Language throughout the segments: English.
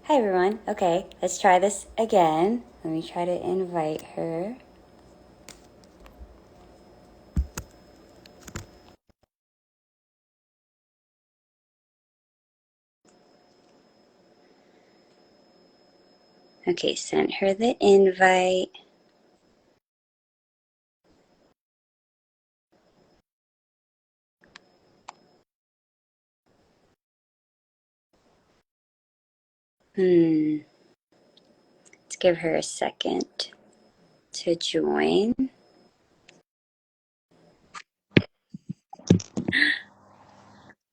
Hi everyone. Okay, let's try this again. Let me try to invite her. Okay, sent her the invite. Let's give her a second to join.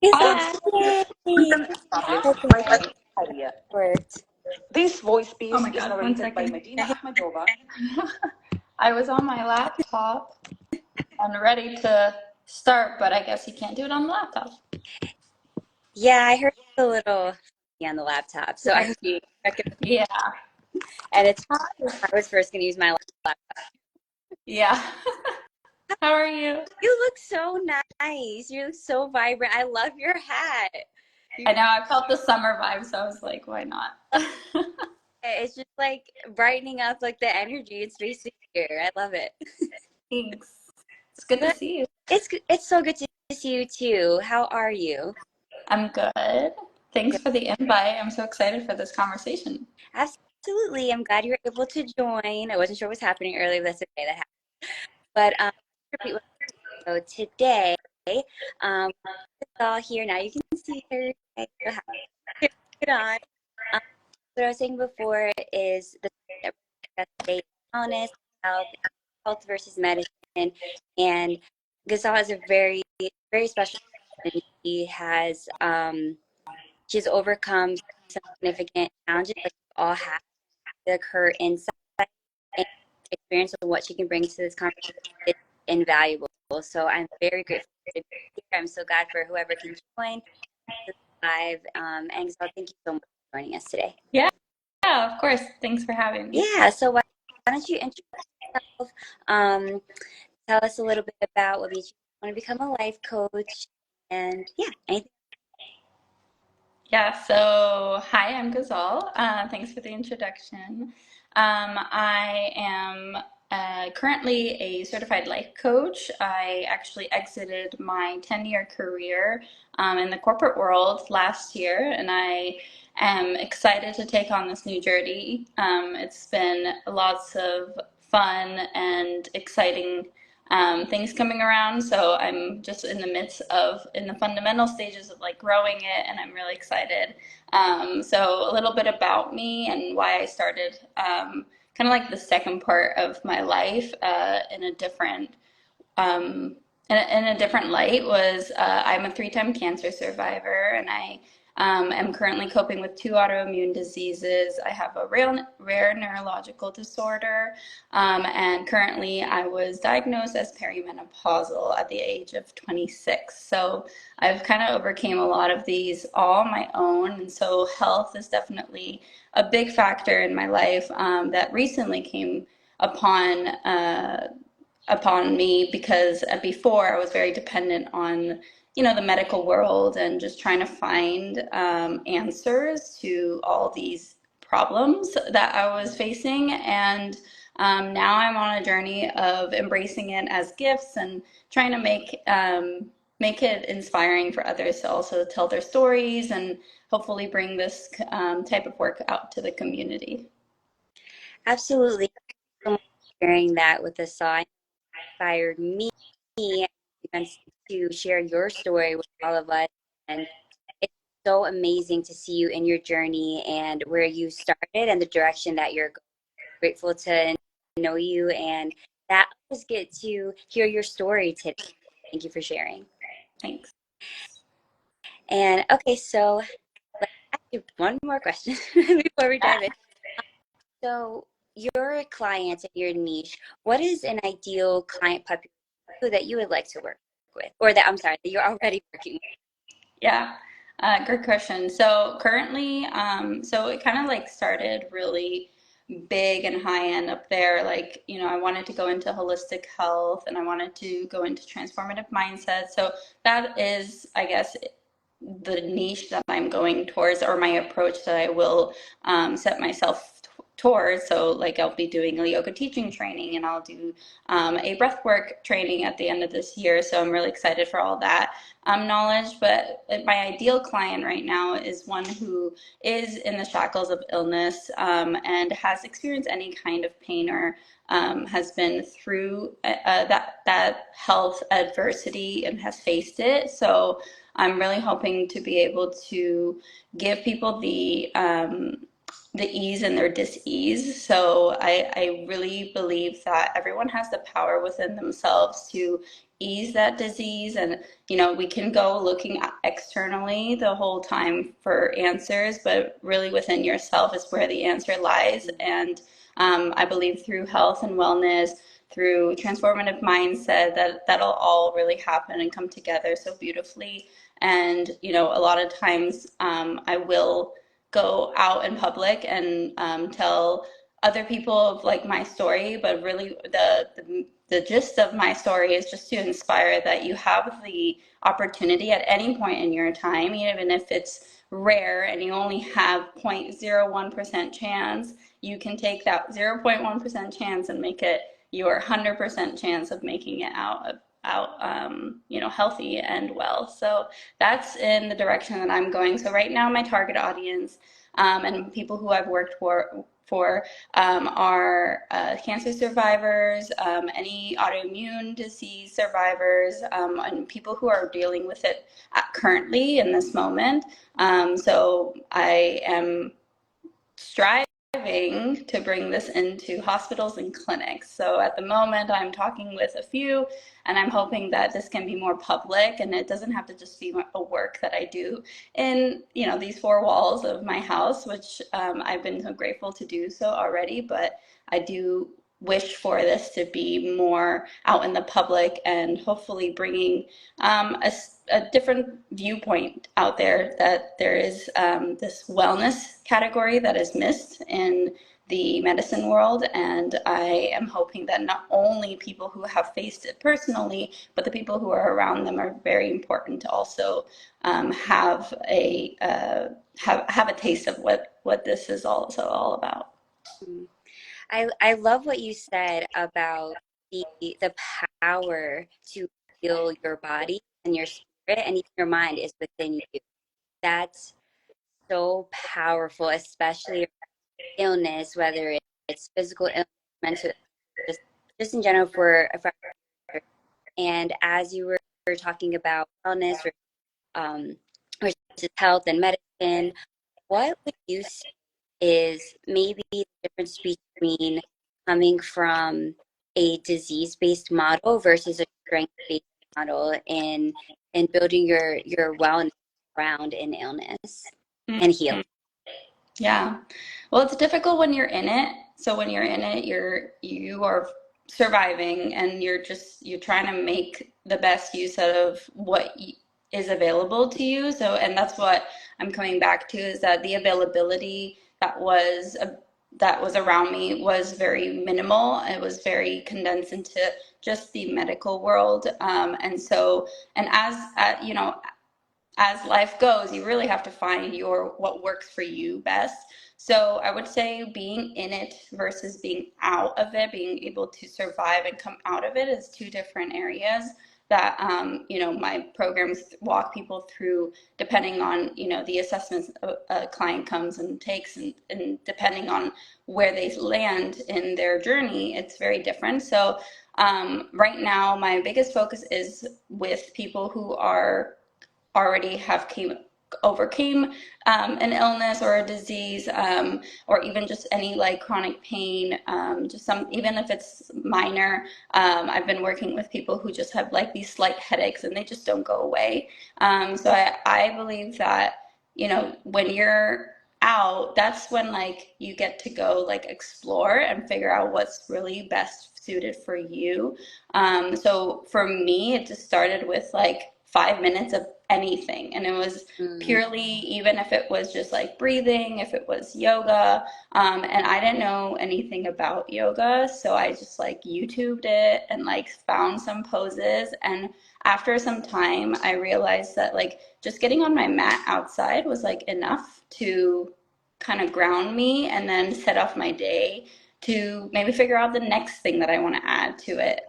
Hi. Yay! Hi. Worked. This voice Oh piece my is God, one narrated by second. Medina Ahmedova. I was on my laptop and ready to start, but I guess you can't do it on the laptop. Yeah, I heard a little on the laptop, so I was Lucky. checking. Yeah. And I was first going to use my laptop. Yeah. How are you? You look so nice. You look so vibrant. I love your hat. I know, I felt the summer vibe, so I was like, why not? It's just like brightening up like the energy and space here. I love it. Thanks. It's good to But see you. it's so good to see you too. How are you? I'm good. Thanks Good. for the invite. I'm so excited for this conversation. Absolutely. I'm glad you were able to join. I wasn't sure what was happening earlier. That's okay. That happened. But repeat what so today, it's all here now. You can see her. Okay, so turn it on. Um, what I was saying before is the that we're discussing today, wellness, health versus medicine, and Ghazal is a very special person. She's overcome some significant challenges that we all have. Like her insight and experience of what she can bring to this conversation is invaluable. So I'm very grateful to be here. I'm so glad for whoever can join this live. And so thank you so much for joining us today. Yeah, of course. Thanks for having me. Yeah, so why don't you introduce yourself? Tell us a little bit about what made you want to become a life coach, and yeah, anything. Yeah, so hi, I'm Ghazal. Thanks for the introduction. I am currently a certified life coach. I actually exited my 10-year career in the corporate world last year, and I am excited to take on this new journey. It's been lots of fun and exciting things coming around. So I'm just in the midst of, in the fundamental stages of like growing it, and I'm really excited. So a little bit about me and why I started kind of like the second part of my life in a different um, in a different light was I'm a three-time cancer survivor, and I am currently coping with two autoimmune diseases. I have a rare neurological disorder, and currently I was diagnosed as perimenopausal at the age of 26. So I've kind of overcame a lot of these all on my own, and so health is definitely a big factor in my life that recently came upon upon me because before I was very dependent on, you know, the medical world and just trying to find answers to all these problems that I was facing. And now I'm on a journey of embracing it as gifts and trying to make it inspiring for others to also tell their stories and hopefully bring this type of work out to the community. Absolutely. So much for sharing that with us all. It inspired me to share your story with all of us. And it's so amazing to see you in your journey and where you started and the direction that you're going. Grateful to know you and that others get to hear your story today. Thank you for sharing. Thanks. And okay, so let's ask you one more question before we dive in. So, your clients and your niche, what is an ideal client population that you would like to work with? Or that, I'm sorry, that you're already working with? Yeah, great question. So currently, so it kind of like started really big and high end up there. Like, you know, I wanted to go into holistic health and I wanted to go into transformative mindset. So that is, I guess, the niche that I'm going towards, or my approach that I will set myself towards. So like I'll be doing a yoga teaching training, and I'll do a breathwork training at the end of this year. So I'm really excited for all that knowledge. But my ideal client right now is one who is in the shackles of illness and has experienced any kind of pain, or has been through that health adversity and has faced it. So I'm really hoping to be able to give people the ease in their dis-ease. So I really believe that everyone has the power within themselves to ease that disease. And, we can go looking externally the whole time for answers, but really within yourself is where the answer lies. And I believe through health and wellness, through transformative mindset, that'll all really happen and come together so beautifully. And, a lot of times I will go out in public and tell other people of like my story, but really the gist of my story is just to inspire that you have the opportunity at any point in your time, even if it's rare and you only have 0.01% chance, you can take that 0.1% chance and make it your 100% chance of making it out healthy and well. So that's in the direction that I'm going. So right now my target audience and people who I've worked for are cancer survivors, any autoimmune disease survivors, and people who are dealing with it currently in this moment. So I am striving to bring this into hospitals and clinics. So at the moment, I'm talking with a few, and I'm hoping that this can be more public, and it doesn't have to just be a work that I do in, these four walls of my house, which I've been so grateful to do so already. But I do wish for this to be more out in the public, and hopefully bringing a different viewpoint out there, that there is this wellness category that is missed in the medicine world. And I am hoping that not only people who have faced it personally, but the people who are around them are very important to also have a taste of what this is also all about. I love what you said about the power to heal your body and your spirit and even your mind is within you. That's so powerful, especially illness, whether it's physical illness, mental, just just in general for and as you were talking about wellness um, versus health and medicine, what would you say is maybe the difference between coming from a disease-based model versus a strength-based model in building your wellness around an illness and healing? Yeah. Well, it's difficult when you're in it. So when you're in it, you are surviving, and you're trying to make the best use out of what is available to you. So, and that's what I'm coming back to, is that the availability that was around me was very minimal. It was very condensed into just the medical world. And so, and as life goes, you really have to find what works for you best. So I would say being in it versus being out of it, being able to survive and come out of it, is two different areas that my programs walk people through, depending on the assessments a client comes and takes, and depending on where they land in their journey, it's very different. So right now my biggest focus is with people who are already overcame an illness or a disease, or even just any like chronic pain, even if it's minor. I've been working with people who just have like these slight headaches and they just don't go away. So I believe that, when you're out, that's when like you get to go like explore and figure out what's really best suited for you. So for me, it just started with like 5 minutes of anything. And it was Mm, purely, even if it was just like breathing, if it was yoga. And I didn't know anything about yoga, so I just like YouTubed it and like found some poses. And after some time, I realized that like just getting on my mat outside was like enough to kind of ground me and then set off my day to maybe figure out the next thing that I want to add to it.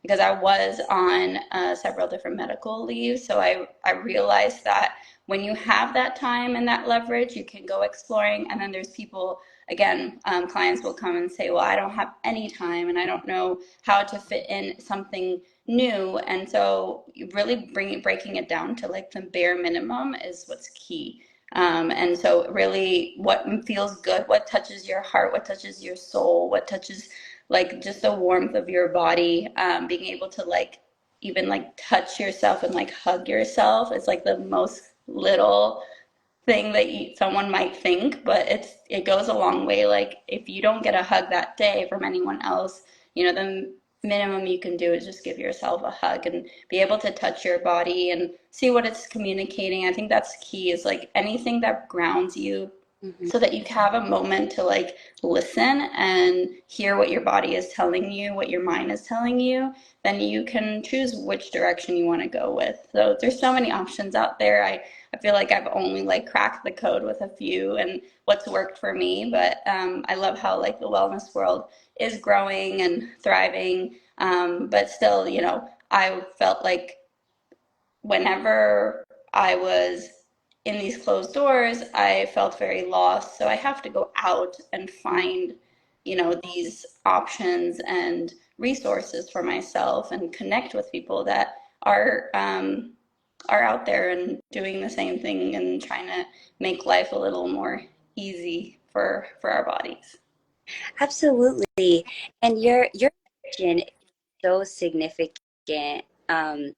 Because I was on several different medical leaves, so I realized that when you have that time and that leverage, you can go exploring. And then there's people, again, clients will come and say, well, I don't have any time and I don't know how to fit in something new. And so really breaking it down to like the bare minimum is what's key. And so really what feels good, what touches your heart, what touches your soul, what touches like just the warmth of your body, being able to like even like touch yourself and like hug yourself is like the most little thing that someone might think, but it goes a long way. Like if you don't get a hug that day from anyone else, the minimum you can do is just give yourself a hug and be able to touch your body and see what it's communicating. I think that's key, is like anything that grounds you mhm. so that you can have a moment to like listen and hear what your body is telling you, what your mind is telling you, then you can choose which direction you want to go with. So there's so many options out there. I feel like I've only like cracked the code with a few and what's worked for me, but I love how like the wellness world is growing and thriving. But still, I felt like whenever I was in these closed doors, I felt very lost. So I have to go out and find, these options and resources for myself and connect with people that are out there and doing the same thing and trying to make life a little more easy for our bodies. Absolutely. And your mission is so significant. Especially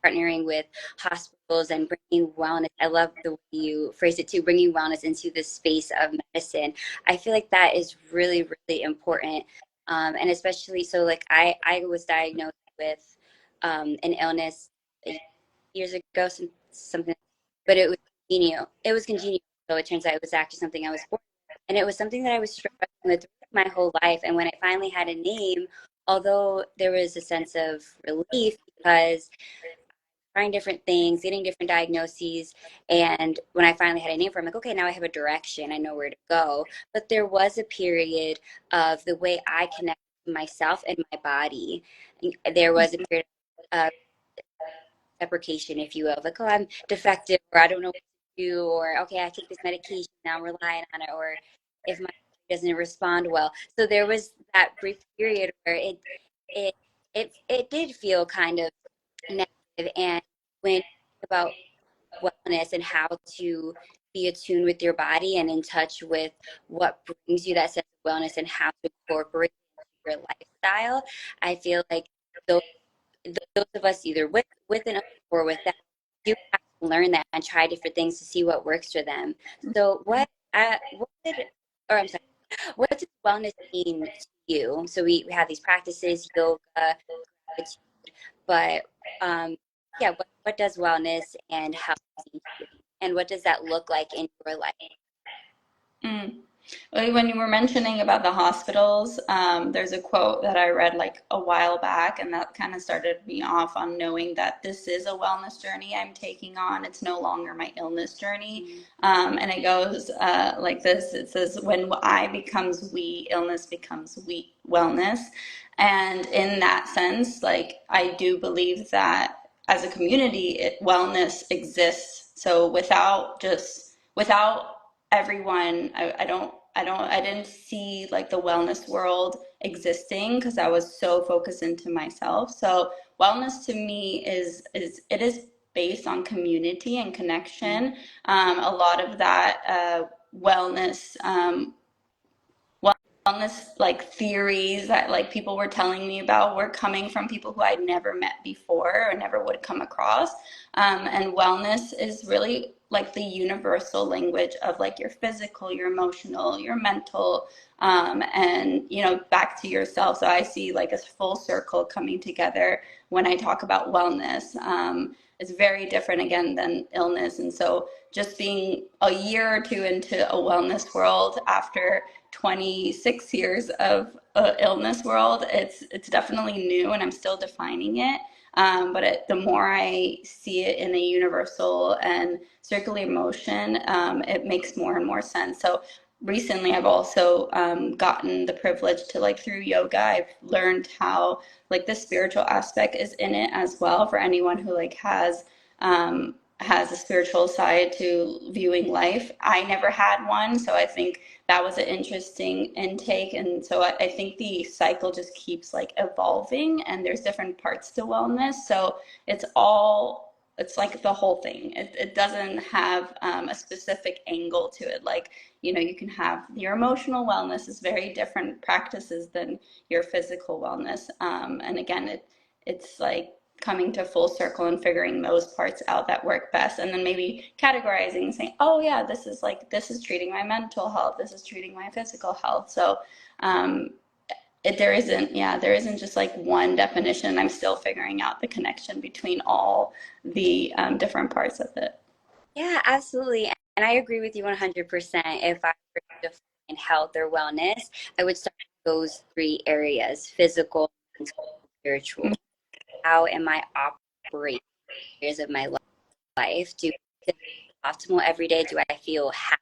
partnering with hospitals and bringing wellness. I love the way you phrase it too, bringing wellness into the space of medicine. I feel like that is really, really important. And especially so, like I was diagnosed with an illness years ago, something, but it was congenial. It was congenial. So it turns out it was actually something I was born with. And it was something that I was struggling with my whole life. And when I finally had a name, although there was a sense of relief because trying different things, getting different diagnoses. And when I finally had a name for it, I'm like, okay, now I have a direction. I know where to go. But there was a period of the way I connect myself and my body. There was a period of deprecation, if you will, like, oh, I'm defective, or I don't know what to do, or okay, I take this medication, now I'm relying on it, or if my body doesn't respond well. So there was that brief period where it it did feel kind of negative. And when you think about wellness and how to be attuned with your body and in touch with what brings you that sense of wellness and how to incorporate it into your lifestyle, I feel like those those of us either with an or without do have to learn that and try different things to see what works for them. So what did or I'm sorry, what does wellness mean to you? So we have these practices, yoga, gratitude, but yeah, what does wellness and health mean to you? And what does that look like in your life? Mm. Well, when you were mentioning about the hospitals, there's a quote that I read like a while back, and that kind of started me off on knowing that this is a wellness journey I'm taking on. It's no longer my illness journey. And it goes like this. It says, when I becomes we, illness becomes we, wellness. And in that sense, like I do believe that as a community, wellness exists. So without everyone, I didn't see like the wellness world existing because I was so focused into myself. So wellness to me is based on community and connection. A lot of that wellness wellness like theories that like people were telling me about were coming from people who I'd never met before or never would come across. And wellness is really like the universal language of like your physical, your emotional, your mental, and back to yourself. So I see like a full circle coming together when I talk about wellness. It's very different again than illness. And so just being a year or two into a wellness world after 26 years of illness world, it's definitely new, and I'm still defining it. The more I see it in a universal and circular motion, it makes more and more sense. So recently I've also gotten the privilege to, like, through yoga, I've learned how, like, the spiritual aspect is in it as well, for anyone who, like, has a spiritual side to viewing life. I never had one, so I think that was an interesting intake. And so I think the cycle just keeps, like, evolving, and there's different parts to wellness. So it's like the whole thing. It doesn't have a specific angle to it. Like, you can have your emotional wellness is very different practices than your physical wellness. And again, it's like coming to full circle and figuring those parts out that work best, and then maybe categorizing and saying, oh yeah, this is treating my mental health, this is treating my physical health. So there isn't just like one definition. I'm still figuring out the connection between all the different parts of it. Yeah, absolutely. And I agree with you 100%. If I were to define health or wellness, I would start with those three areas: physical, mental, spiritual. How am I operating areas of my life? Do I feel optimal every day? Do I feel happy,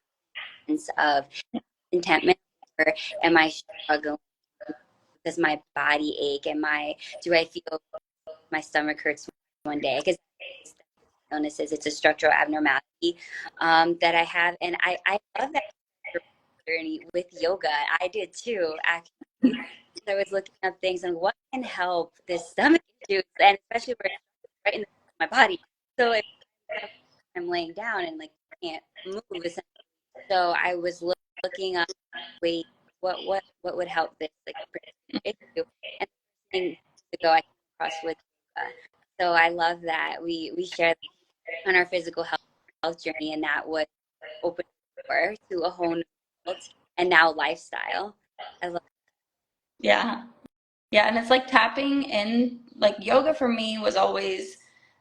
sense of contentment, or am I struggling? Does my body ache? Do I feel my stomach hurts one day? Because illnesses, it's a structural abnormality that I have, and I love that journey with yoga. I did too, actually. So I was looking up things and what can help this stomach issue, and especially where it's right in my body. So if I'm laying down and like can't move, so I was looking up ways what would help this like issue, and thing to go I came across with yoga. So I love that we share on our physical health journey, and that would open the door to a whole new world and now lifestyle. I love. Yeah. Yeah, and it's like tapping in, like yoga for me was always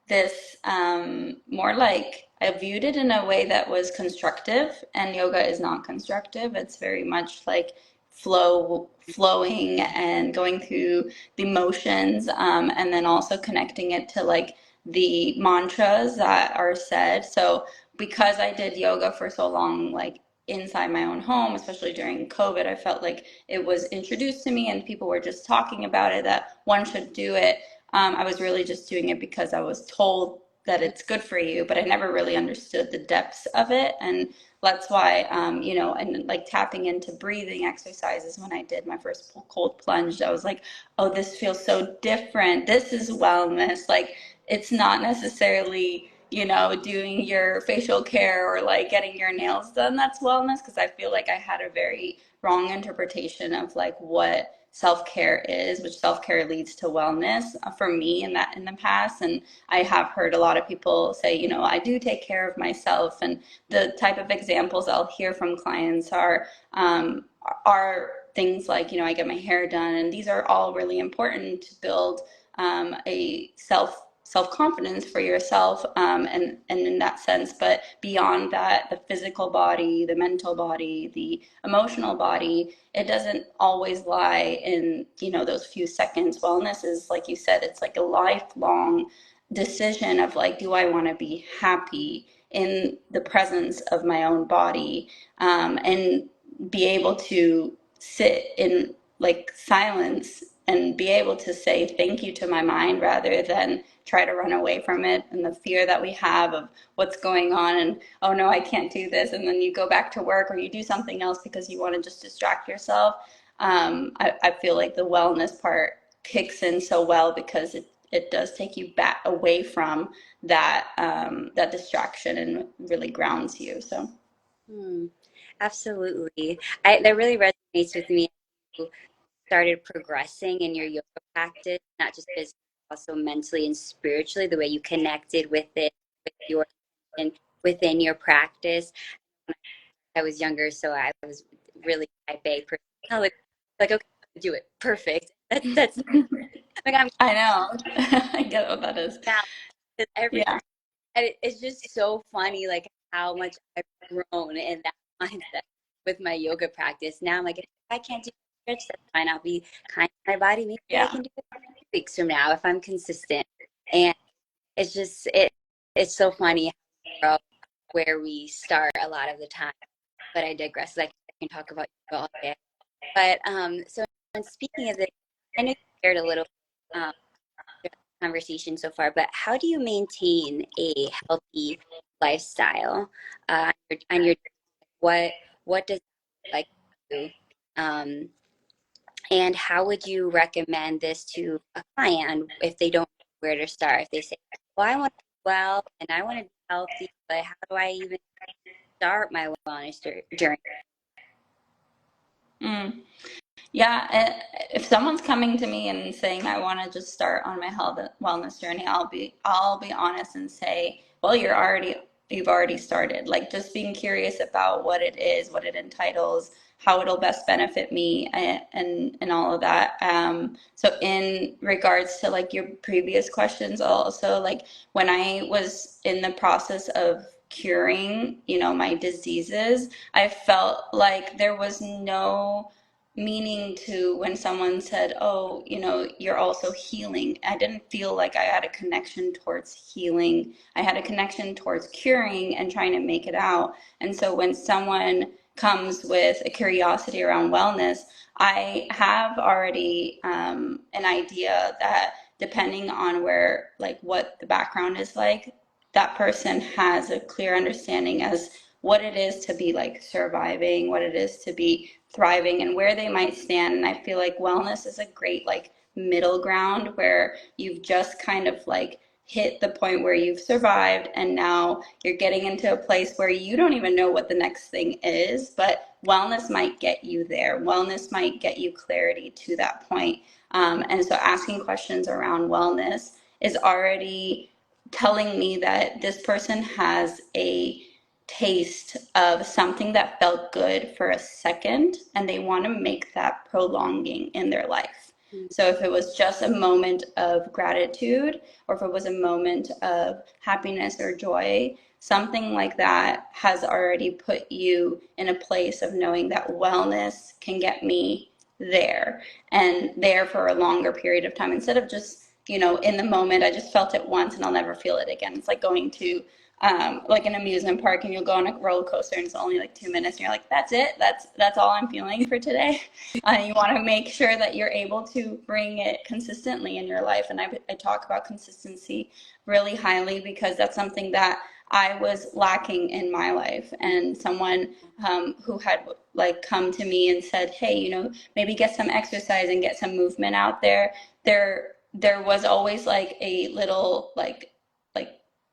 this more like I viewed it in a way that was constructive, and yoga is not constructive. It's very much like flowing and going through the motions, and then also connecting it to like the mantras that are said. So because I did yoga for so long, like inside my own home, especially during COVID, I felt like it was introduced to me and people were just talking about it, that one should do it. I was really just doing it because I was told that it's good for you, but I never really understood the depths of it. And that's why, and like tapping into breathing exercises when I did my first cold plunge, I was like, oh, this feels so different. This is wellness. Like, it's not necessarily doing your facial care or like getting your nails done that's wellness, because I feel like I had a very wrong interpretation of like what self-care is, which self-care leads to wellness for me in the past. And I have heard a lot of people say, I do take care of myself, and the type of examples I'll hear from clients are things like, I get my hair done, and these are all really important to build a self-confidence for yourself, and in that sense. But beyond that, the physical body, the mental body, the emotional body, it doesn't always lie in those few seconds. Wellness is, like you said, it's like a lifelong decision of like, do I want to be happy in the presence of my own body, and be able to sit in like silence and be able to say thank you to my mind, rather than try to run away from it, and the fear that we have of what's going on, and oh no, I can't do this, and then you go back to work or you do something else because you want to just distract yourself. I feel like the wellness part kicks in so well, because it does take you back away from that distraction and really grounds you. So Hmm, absolutely. That really resonates with me. You started progressing in your yoga practice, not just physically, also mentally and spiritually, the way you connected with it, with your and within your practice. I was younger, so I was really type A person. Like okay, do it perfect. That's Like I'm I know. I get what that is. now because every Yeah. and it's just so funny like how much I've grown in that mindset with my yoga practice. Now I'm like, if I can't do a stretch, that's fine. I'll be kind to my body. Maybe I Yeah. can do it 2 weeks from now if I'm consistent. And it's just it's so funny how where we start a lot of the time. But I digress. Like I can talk about yoga all day. But so and speaking of this, I know you shared a little conversation so far, but how do you maintain a healthy lifestyle on your what does it look like to you? Um, and how would you recommend this to a client if they don't know where to start? If they say, "Well, I want to be well and I want to be healthy, but how do I even start my wellness journey?" Mm. Yeah, if someone's coming to me and saying I want to just start on my health wellness journey, I'll be honest and say, well, you've already started. Like just being curious about what it is, what it entitles, how it'll best benefit me, and all of that. So in regards to like your previous questions, also like when I was in the process of curing, my diseases, I felt like there was no meaning to when someone said, oh, you're also healing. I didn't feel like I had a connection towards healing. I had a connection towards curing and trying to make it out. And so when someone comes with a curiosity around wellness, I have already an idea that depending on where, like, what the background is like, that person has a clear understanding as what it is to be like surviving, what it is to be thriving, and where they might stand. And I feel like wellness is a great like middle ground where you've just kind of like hit the point where you've survived and now you're getting into a place where you don't even know what the next thing is, but wellness might get you there. Wellness might get you clarity to that point. And so asking questions around wellness is already telling me that this person has a taste of something that felt good for a second and they want to make that prolonging in their life. So if it was just a moment of gratitude or if it was a moment of happiness or joy, something like that has already put you in a place of knowing that wellness can get me there and there for a longer period of time instead of just, in the moment. I just felt it once and I'll never feel it again. It's like going to like an amusement park and you'll go on a roller coaster and it's only like 2 minutes and you're like, that's it, that's all I'm feeling for today. You want to make sure that you're able to bring it consistently in your life. And I talk about consistency really highly because that's something that I was lacking in my life. And someone who had like come to me and said, hey, maybe get some exercise and get some movement out there was always like a little like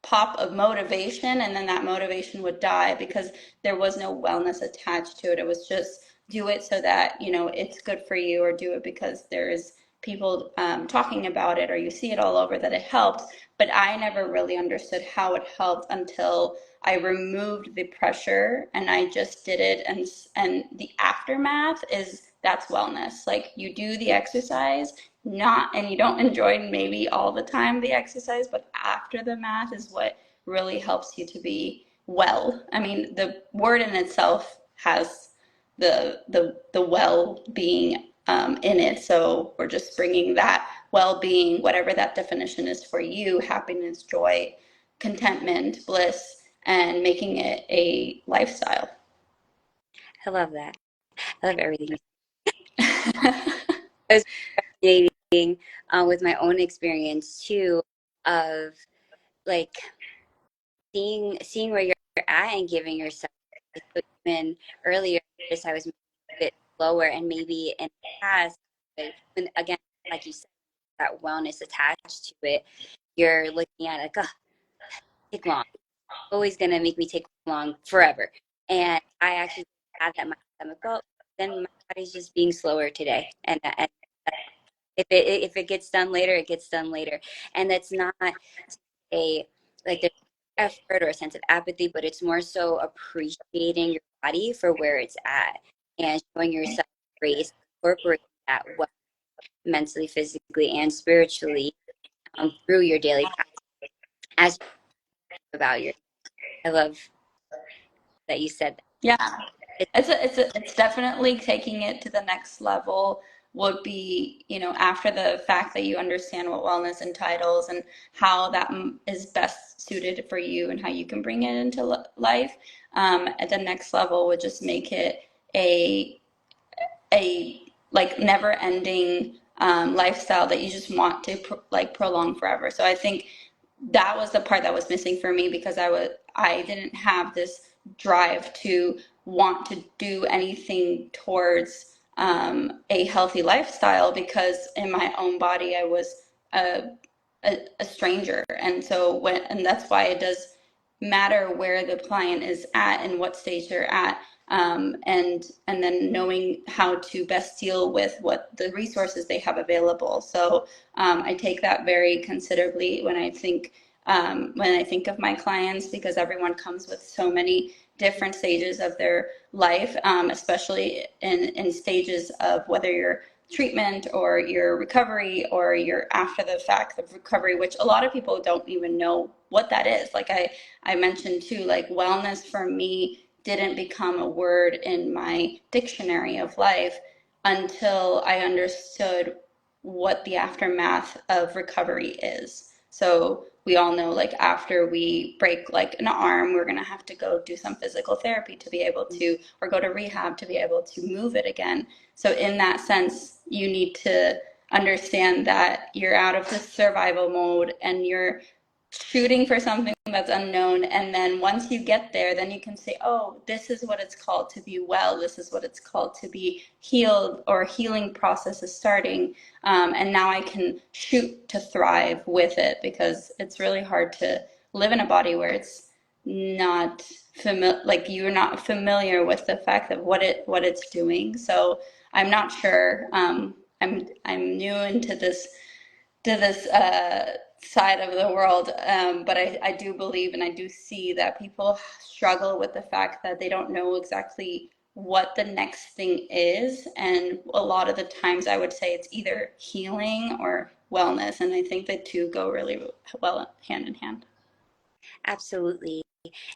pop of motivation, and then that motivation would die because there was no wellness attached to it. It was just do it so that it's good for you, or do it because there's people talking about it or you see it all over that it helps. But I never really understood how it helped until I removed the pressure and I just did it. And the aftermath is that's wellness. Like you do the exercise, not, and you don't enjoy maybe all the time the exercise, but after the math is what really helps you to be well. I mean, the word in itself has the well being in it. So we're just bringing that well being, whatever that definition is for you, happiness, joy, contentment, bliss, and making it a lifestyle. I love that. I love everything you said. I was dating with my own experience too of like seeing where you're at and giving yourself. So even earlier, I was a bit slower, and maybe in the past, but when again, like you said, that wellness attached to it, you're looking at like, oh, take long. Always gonna make me take long forever. And I actually had that mindset. I'm like, well, then my body's just being slower today, and if it gets done later, it gets done later, and that's not a like there's effort or a sense of apathy, but it's more so appreciating your body for where it's at and showing yourself grace, incorporating that well. mentally, physically, and spiritually through your daily practice as you think about your. I love that you said that. Yeah, It's it's definitely taking it to the next level would be, after the fact that you understand what wellness entitles and how that is best suited for you and how you can bring it into life. At the next level would just make it a a like never ending lifestyle that you just want to prolong forever. So I think that was the part that was missing for me because I didn't have this drive to want to do anything towards a healthy lifestyle because in my own body I was a, a stranger. And so and that's why it does matter where the client is at and what stage they're at, and then knowing how to best deal with what the resources they have available. So I take that very considerably when I think of my clients, because everyone comes with so many different stages of their life, especially in stages of whether you're treatment or your recovery or your after the fact of recovery, which a lot of people don't even know what that is. Like I mentioned too, like wellness for me didn't become a word in my dictionary of life until I understood what the aftermath of recovery is. So we all know, like after we break like an arm, we're gonna have to go do some physical therapy to be able to, or go to rehab to be able to move it again. So in that sense, you need to understand that you're out of the survival mode and you're shooting for something that's unknown, and then once you get there, then you can say, oh, this is what it's called to be well, this is what it's called to be healed, or healing process is starting, and now I can shoot to thrive with it, because it's really hard to live in a body where it's not familiar, like you're not familiar with the fact of what it's doing. So I'm not sure. I'm new into this side of the world, but I do believe and I do see that people struggle with the fact that they don't know exactly what the next thing is, and a lot of the times I would say it's either healing or wellness, and I think the two go really well hand in hand. absolutely,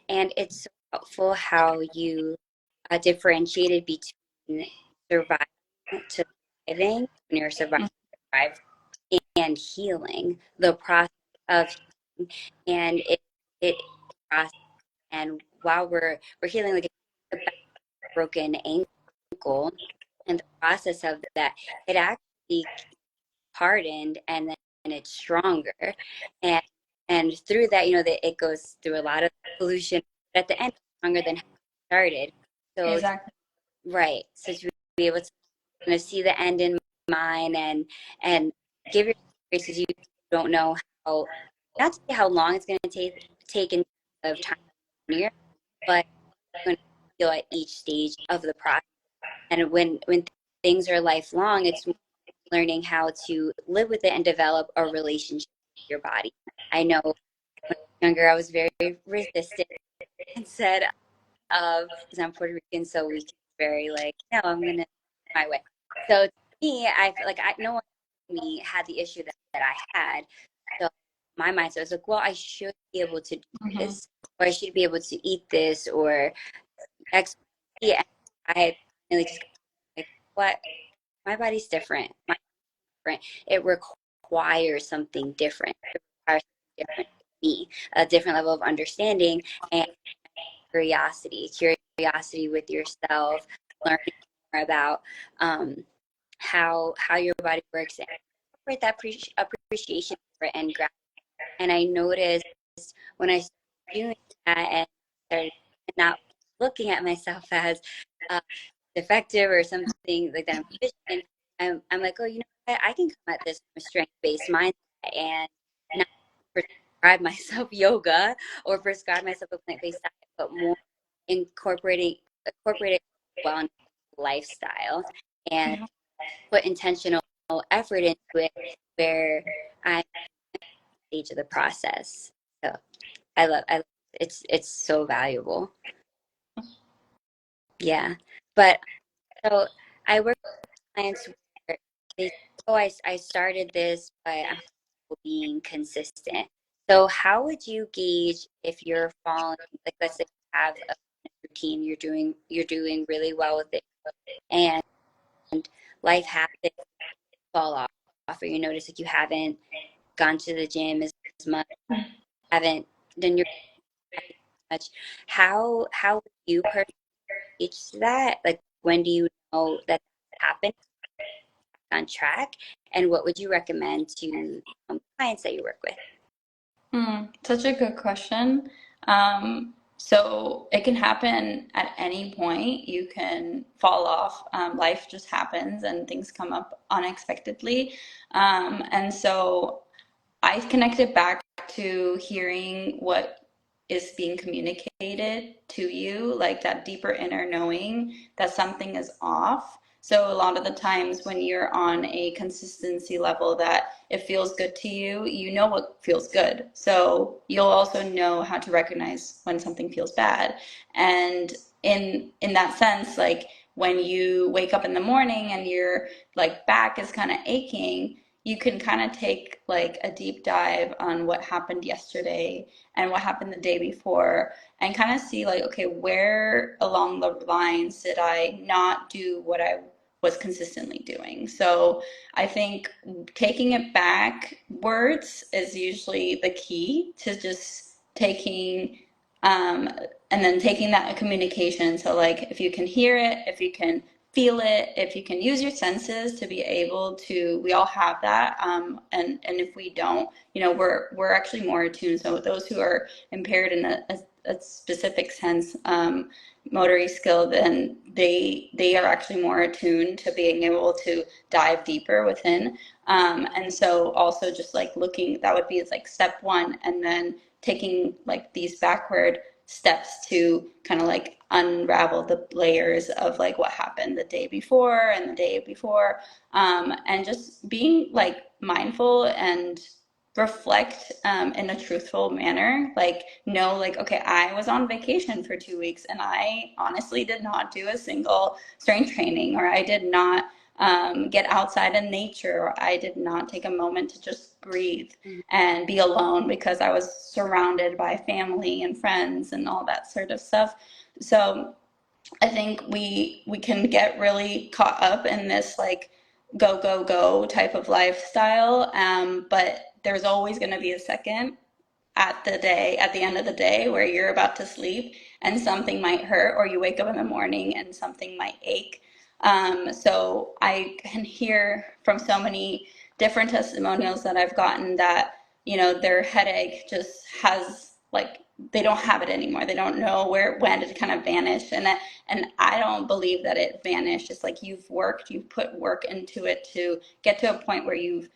and it's so helpful how you differentiated between surviving to thriving when you're surviving to thrive and healing, the process of healing, and it process. And while we're healing, like a broken ankle, and the process of that, it actually hardened, and then it's stronger, and through that, that it goes through a lot of pollution, but at the end, it's stronger than how it started. So Exactly. right, so to be able to see the end in mind, and give your grace, because you don't know how, not to say how long it's going to take in terms of time here, but you're going to feel at each stage of the process. And when things are lifelong, it's learning how to live with it and develop a relationship with your body. I know when I was younger, I was very resistant and said, because I'm Puerto Rican, so we can very like, no, I'm gonna my way. So to me, I feel like no one me had the issue that I had. So my mindset was like, well, I should be able to do Mm-hmm. this, or I should be able to eat this, or X, Y, and I really just like, what? My body's different. My different. It requires something different. It requires something different from me, a different level of understanding and curiosity with yourself, learning more about how your body works, and incorporate that appreciation for it and gratitude. And I noticed when I started doing that and started not looking at myself as uh, defective or something like that I'm deficient, I'm like, oh, you know what? I can come at this from a strength-based mindset and not prescribe myself yoga or prescribe myself a plant-based diet, but more incorporate it well into lifestyle, and put intentional effort into it where I'm at the stage of the process. So I love it's so valuable. Yeah. But so I work with clients where they Oh, I started this, but I'm being consistent. So how would you gauge if you're following, like let's say you have a routine, you're doing really well with it, and life happens, fall off, or you notice like you haven't gone to the gym as much, haven't done your much. How would you personally gauge that? Like when do you know that that's happened on track? And what would you recommend to clients that you work with? Such a good question. So it can happen at any point. You can fall off. Life just happens and things come up unexpectedly. And so I connected back to hearing what is being communicated to you, like that deeper inner knowing that something is off. So a lot of the times when you're on a consistency level that it feels good to you, you know what feels good. So you'll also know how to recognize when something feels bad. And in that sense, like when you wake up in the morning and your like back is kind of aching, you can kind of take like a deep dive on what happened yesterday and what happened the day before and kind of see like, okay, where along the lines did I not do what I was consistently doing? So I think taking it backwards is usually the key to just taking um, and then taking that communication. So like if you can hear it, if you can feel it, if you can use your senses to be able to, we all have that, and if we don't, you know, we're actually more attuned. So those who are impaired in a specific sense, motory skill, then they are actually more attuned to being able to dive deeper within. And so also just like looking, that would be like step one, and then taking like these backward steps to kind of like unravel the layers of like what happened the day before and the day before, and just being like mindful and reflect in a truthful manner, like know like, okay, I was on vacation for 2 weeks and I honestly did not do a single strength training, or I did not get outside in nature, or I did not take a moment to just breathe Mhm. and be alone because I was surrounded by family and friends and all that sort of stuff. So I think we can get really caught up in this like go go go type of lifestyle, but there's always going to be a second at the end of the day where you're about to sleep and something might hurt, or you wake up in the morning and something might ache. So I can hear from so many different testimonials that I've gotten that, you know, their headache just has like, they don't have it anymore. They don't know where, when it kind of vanished. And I don't believe that it vanished. It's like you've worked, you've put work into it to get to a point where you've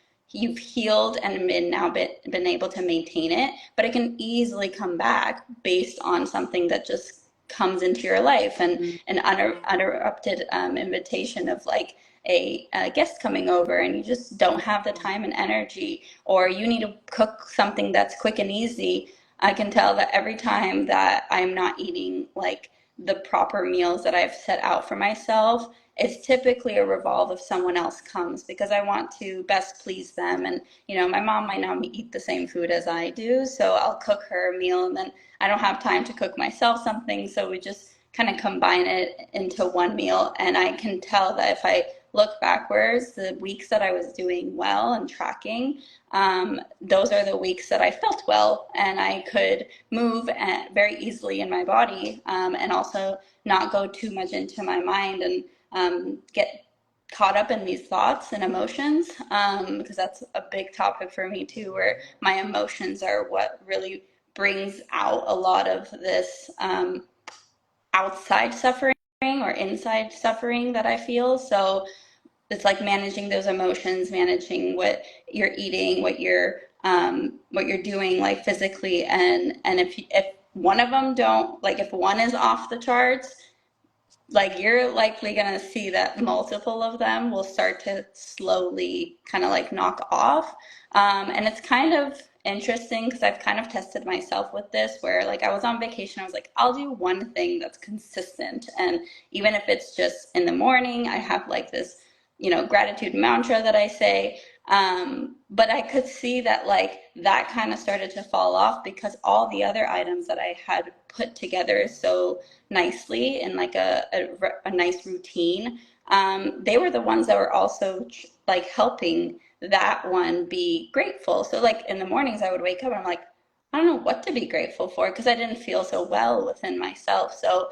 healed and been able to maintain it, but it can easily come back based on something that just comes into your life, and Mhm. an uninterrupted invitation of like a guest coming over and you just don't have the time and energy, or you need to cook something that's quick and easy. I can tell that every time that I'm not eating like the proper meals that I've set out for myself, it's typically a revolve if someone else comes, because I want to best please them. And, you know, my mom might not eat the same food as I do, so I'll cook her a meal and then I don't have time to cook myself something. So we just kind of combine it into one meal. And I can tell that if I look backwards, the weeks that I was doing well and tracking, those are the weeks that I felt well and I could move very easily in my body, and also not go too much into my mind and get caught up in these thoughts and emotions, because that's a big topic for me too, where my emotions are what really brings out a lot of this outside suffering or inside suffering that I feel. So it's like managing those emotions, managing what you're eating, what you're doing like physically, and if one of them don't, like if one is off the charts, like you're likely going to see that multiple of them will start to slowly kind of like knock off. And it's kind of interesting because I've kind of tested myself with this, where like I was on vacation, I was like, I'll do one thing that's consistent. And even if it's just in the morning, I have like this gratitude mantra that I say. But I could see that like that kind of started to fall off because all the other items that I had put together so nicely in like a nice routine, they were the ones that were also like helping that one be grateful. So like in the mornings I would wake up and I'm like, I don't know what to be grateful for because I didn't feel so well within myself. So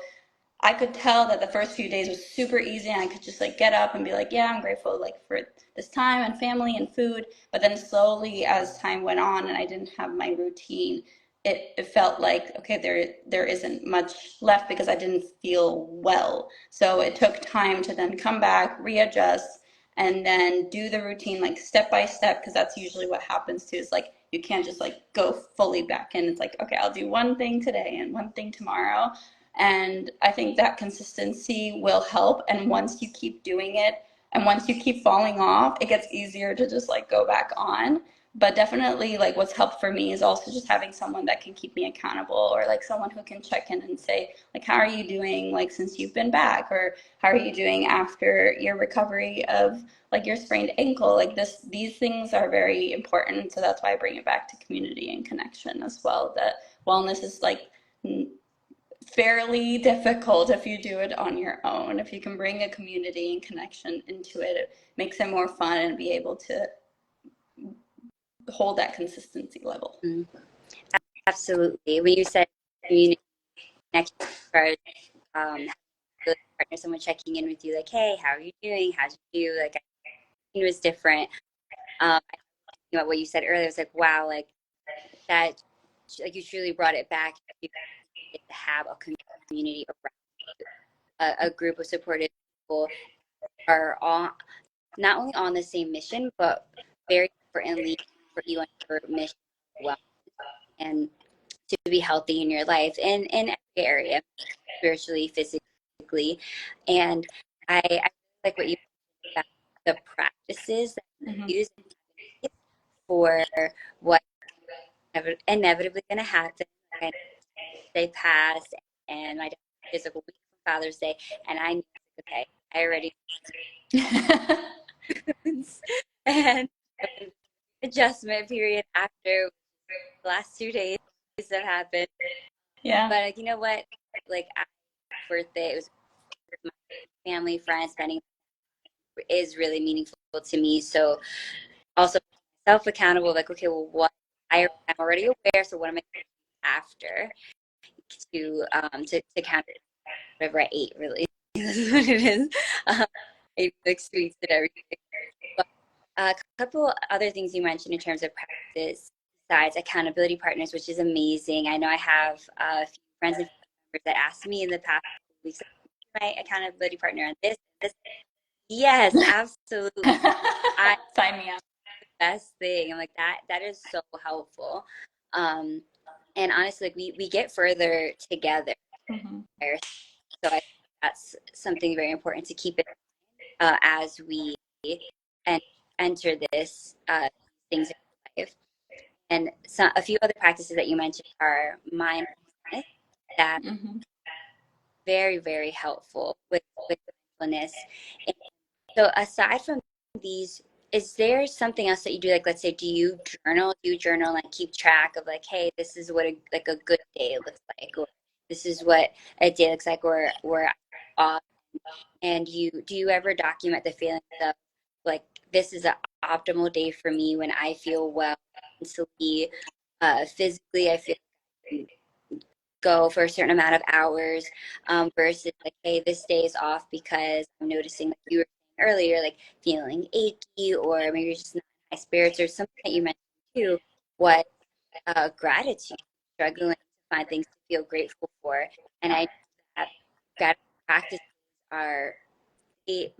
I could tell that the first few days was super easy and I could just like get up and be like, yeah, I'm grateful like for this time and family and food. But then slowly as time went on and I didn't have my routine, it felt like, okay, there isn't much left because I didn't feel well. So it took time to then come back, readjust, and then do the routine like step by step because that's usually what happens too is like you can't just like go fully back in. It's like, okay, I'll do one thing today and one thing tomorrow, and I think that consistency will help. And once you keep doing it and once you keep falling off, it gets easier to just like go back on. But definitely, like, what's helped for me is also just having someone that can keep me accountable, or like someone who can check in and say, like, how are you doing, like, since you've been back? Or how are you doing after your recovery of like your sprained ankle? Like, these things are very important. So that's why I bring it back to community and connection as well. That wellness is like fairly difficult if you do it on your own. If you can bring a community and connection into it, it makes it more fun and be able to hold that consistency level. Mm, absolutely. When you said community connection, as far as the partner, someone checking in with you, like, hey, how are you doing? How'd you do? Like, it was different. I think about what you said earlier. It's like, wow, like that, like you truly brought it back to have a community around a group of supportive people are all not only on the same mission, but very importantly for you on your mission as well, and to be healthy in your life and in every area, spiritually, physically. And I like what you said about the practices that Mm-hmm. you use for what inevitably going to happen. Like they passed, and my dad is like a week from Father's Day, and I knew, okay, I already and adjustment period after the last 2 days that happened. Yeah. But like, you know what? Like, birthday, it was with my family, friends, spending is really meaningful to me. So also self accountable, like, okay, well, what I'm already aware. So what am I doing after to counter whatever I ate? Really, that's what it is. Um, I ate like sweets and everything. But a couple other things you mentioned in terms of practice besides accountability partners, which is amazing. I know I have a few friends and members that asked me in the past weeks, my accountability partner on this, this. Yes, absolutely. I Sign me up. best thing. I'm like that is so helpful. Um, and honestly, like we get further together. Mm-hmm. So I think that's something very important to keep it as we and enter this things in life. And so a few other practices that you mentioned are mindfulness. That Mm-hmm. very, very helpful with mindfulness. And so aside from these, is there something else that you do? Like, let's say, do you journal? Do you journal and keep track of like, hey, this is what a good day looks like, or this is what a day looks like, or off. And do you ever document the feelings of like this is an optimal day for me when I feel well mentally, physically, I feel go for a certain amount of hours, versus like, hey, this day is off because I'm noticing, like you were saying earlier, like feeling achy or maybe you're just not in high spirits or something that you mentioned too. What gratitude, struggling to find things to feel grateful for. And I know that gratitude practices are it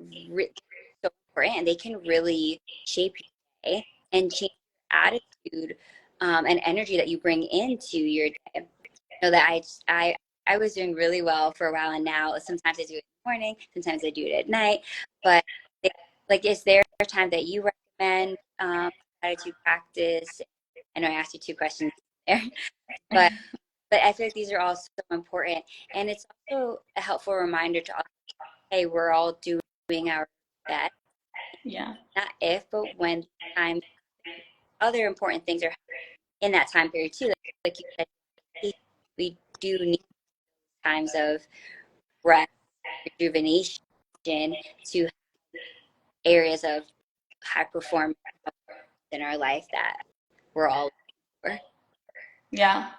so important, and they can really shape your day and change your attitude and energy that you bring into your day. Know that I was doing really well for a while, and now sometimes I do it in the morning, sometimes I do it at night. But like, is there a time that you recommend gratitude practice? I know I asked you two questions there, but I feel like these are all so important, and it's also a helpful reminder to all, hey, we're all doing our best, Yeah. Not if, but when times, other important things are in that time period too. Like you said, we do need times of rest, rejuvenation to areas of high performance in our life that we're all looking for. Yeah.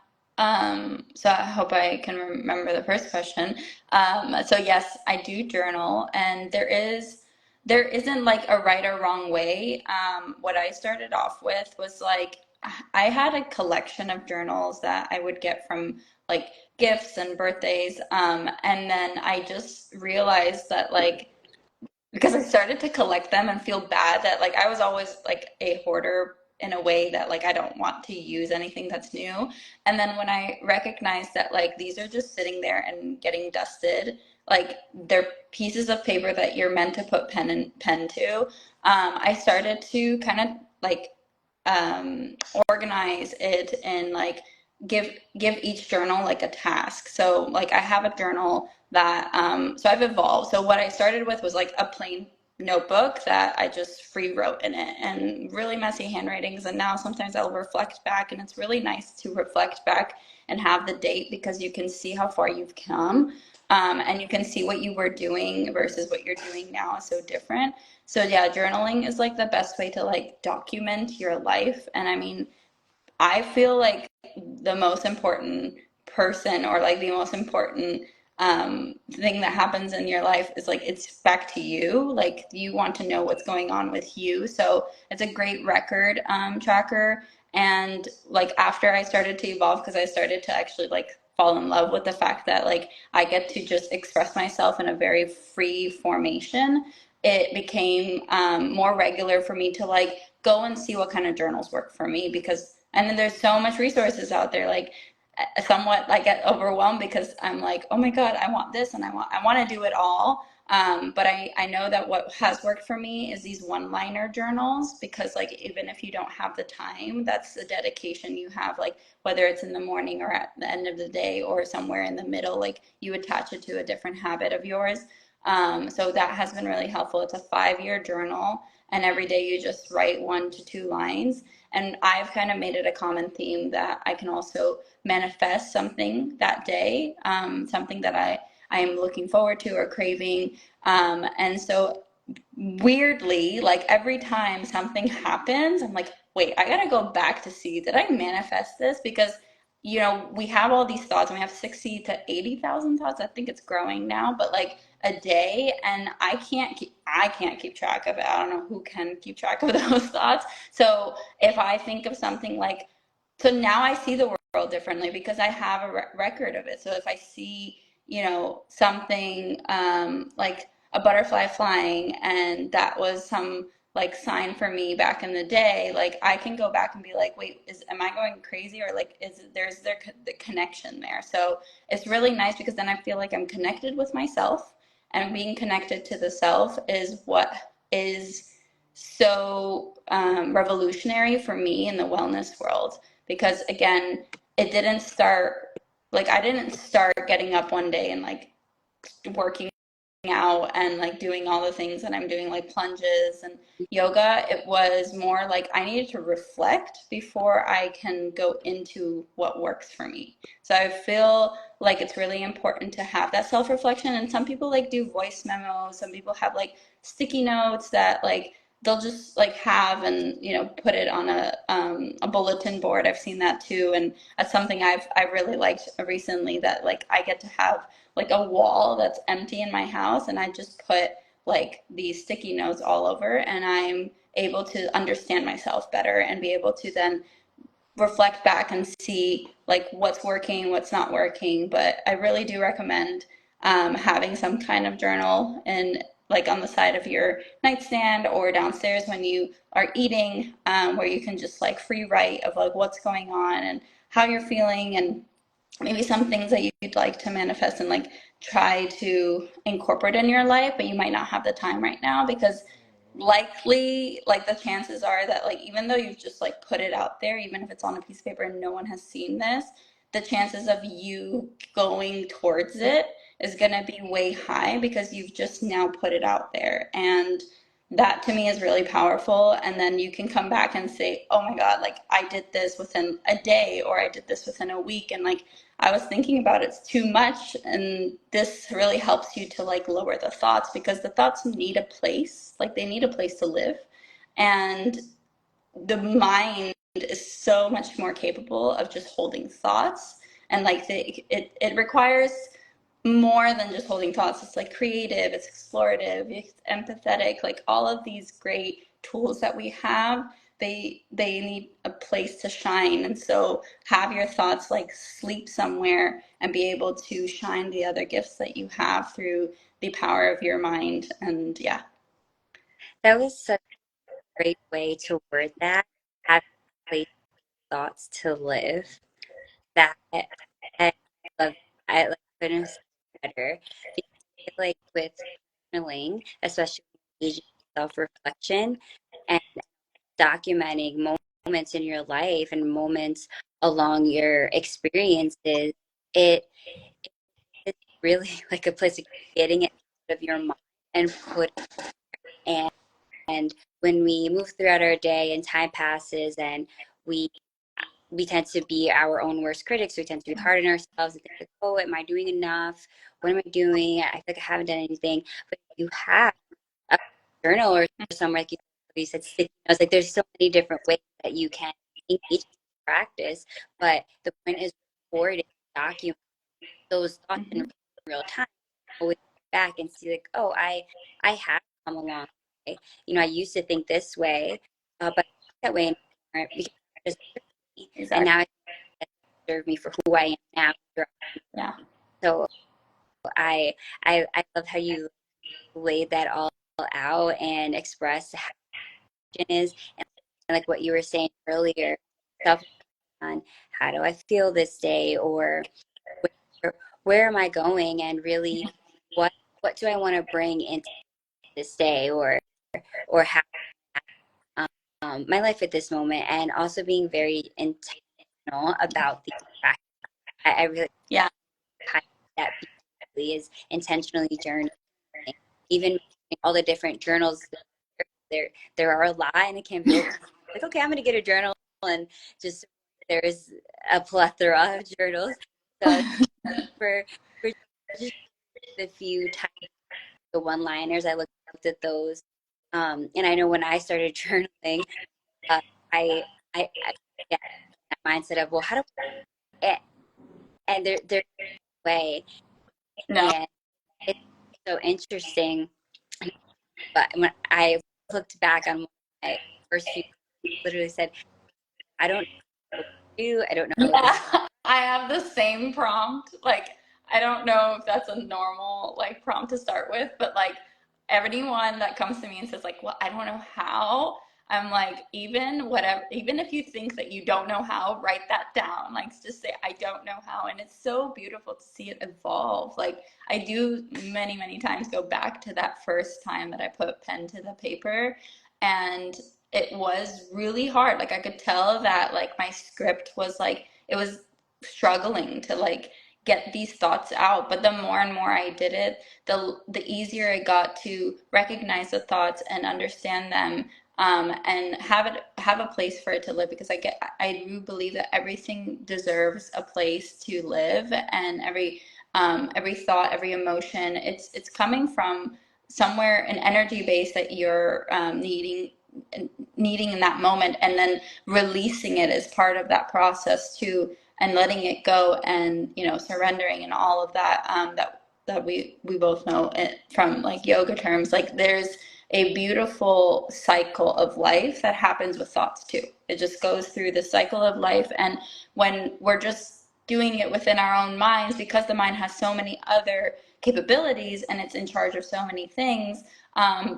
So I hope I can remember the first question. So yes, I do journal, and there isn't like a right or wrong way. What I started off with was like I had a collection of journals that I would get from like gifts and birthdays, and then I just realized that like because I started to collect them and feel bad that like I was always like a hoarder in a way that like I don't want to use anything that's new. And then when I recognized that like these are just sitting there and getting dusted, like they're pieces of paper that you're meant to put pen to, I started to kind of like um, organize it and like give each journal like a task. So like I have a journal that so I've evolved. So what I started with was like a plain notebook that I just free wrote in it and really messy handwritings. And now sometimes I'll reflect back, and it's really nice to reflect back and have the date because you can see how far you've come. And you can see what you were doing versus what you're doing now is so different. So yeah, journaling is like the best way to like document your life. And I mean, I feel like the most important person or like the most important thing that happens in your life is like it's back to you. Like you want to know what's going on with you. So it's a great record tracker. And like after I started to evolve, because I started to actually like fall in love with the fact that like I get to just express myself in a very free formation, it became more regular for me to like go and see what kind of journals work for me because and then there's so much resources out there like somewhat I get overwhelmed because I'm like, oh my God, I want this and I want to do it all. But I know that what has worked for me is these one-liner journals because like even if you don't have the time, that's the dedication you have, like whether it's in the morning or at the end of the day or somewhere in the middle, like you attach it to a different habit of yours. So that has been really helpful. It's a 5-year journal, and every day you just write 1 to 2 lines. And I've kind of made it a common theme that I can also manifest something that day, something that I am looking forward to or craving. And so weirdly, like every time something happens, I'm like, wait, I gotta go back to see, did I manifest this? Because you know, we have all these thoughts and we have 60 to 80,000 thoughts. I think it's growing now, but like a day, and I can't keep track of it. I don't know who can keep track of those thoughts. So if I think of something like, so now I see the world differently because I have a record of it. So if I see, you know, something like a butterfly flying, and that was some like sign for me back in the day, like I can go back and be like, wait, am I going crazy, or like there's the connection there. So it's really nice because then I feel like I'm connected with myself, and being connected to the self is what is so revolutionary for me in the wellness world. Because again, it didn't start like I didn't start getting up one day and like working out and like doing all the things that I'm doing, like plunges and yoga. It was more like I needed to reflect before I can go into what works for me. So I feel like it's really important to have that self-reflection. And some people like do voice memos, some people have like sticky notes that like they'll just like have and you know put it on a bulletin board. I've seen that too, and that's something I really liked recently, that like I get to have like a wall that's empty in my house, and I just put like these sticky notes all over, and I'm able to understand myself better and be able to then reflect back and see like what's working, what's not working. But I really do recommend having some kind of journal and like on the side of your nightstand or downstairs when you are eating, where you can just like free write of like what's going on and how you're feeling, and maybe some things that you'd like to manifest and like try to incorporate in your life, but you might not have the time right now because likely like the chances are that like even though you've just like put it out there, even if it's on a piece of paper and no one has seen this, the chances of you going towards it is going to be way high because you've just now put it out there. And that to me is really powerful. And then you can come back and say, oh my God, like I did this within a day, or I did this within a week. And like, I was thinking about it's too much. And this really helps you to like lower the thoughts, because the thoughts need a place, like they need a place to live. And the mind is so much more capable of just holding thoughts. And like it requires more than just holding thoughts. It's like creative, it's explorative, it's empathetic, like all of these great tools that we have, they need a place to shine. And so have your thoughts like sleep somewhere and be able to shine the other gifts that you have through the power of your mind. And yeah. That was such a great way to word that. Having place thoughts to live. That I love. I like couldn't have said it better. Because I feel like with journaling, especially engaging in self-reflection and documenting moments in your life and moments along your experiences, it it's really like a place of getting it out of your mind and put and when we move throughout our day and time passes and we we tend to be our own worst critics. We tend to be hard on ourselves and think like, oh, am I doing enough? What am I doing? I feel like I haven't done anything. But if you have a journal or somewhere, like you said, sticky notes, like there's so many different ways that you can engage in practice. But the point is recording, document those thoughts in Mm-hmm. real time. Always look back and see like, oh, I have come a long way. I used to think this way, but that way anymore because it just me. And Exactly. now it serve me for who I am now. Yeah. So I love how you laid that all out and expressed how it is and like what you were saying earlier, self on how do I feel this day or where am I going and really what what do I want to bring into this day or how my life at this moment and also being very intentional about the practice. I really Yeah. highlight that beautifully is intentionally journaling. Even all the different journals there are a lot and it can be like okay I'm gonna get a journal and just there's a plethora of journals so for for just the few times the one liners I looked at those and I know when I started journaling uh, I I get that mindset of well how do I, and there's a way No. and it's so interesting but when I looked back on my first few literally said I don't know what to do. I don't know what this. Yeah, I have the same prompt. Like, I don't know if that's a normal like prompt to start with, but like everyone that comes to me and says like, "Well, I don't know how." I'm like, even whatever, even if you think that you don't know how, write that down. Like, just say, "I don't know how," and it's so beautiful to see it evolve. Like, I do many, many times go back to that first time that I put pen to the paper, and it was really hard. Like I could tell that like my script was like it was struggling to like get these thoughts out. But the more and more I did it, the easier it got to recognize the thoughts and understand them, and have a place for it to live. Because I do believe that everything deserves a place to live, and every thought, every emotion, it's coming from somewhere an energy base that you're needing in that moment, and then releasing it as part of that process too, and letting it go, and surrendering and all of that, that we both know it from like yoga terms. Like there's a beautiful cycle of life that happens with thoughts too. It just goes through the cycle of life, and when we're just doing it within our own minds, because the mind has so many other capabilities and it's in charge of so many things,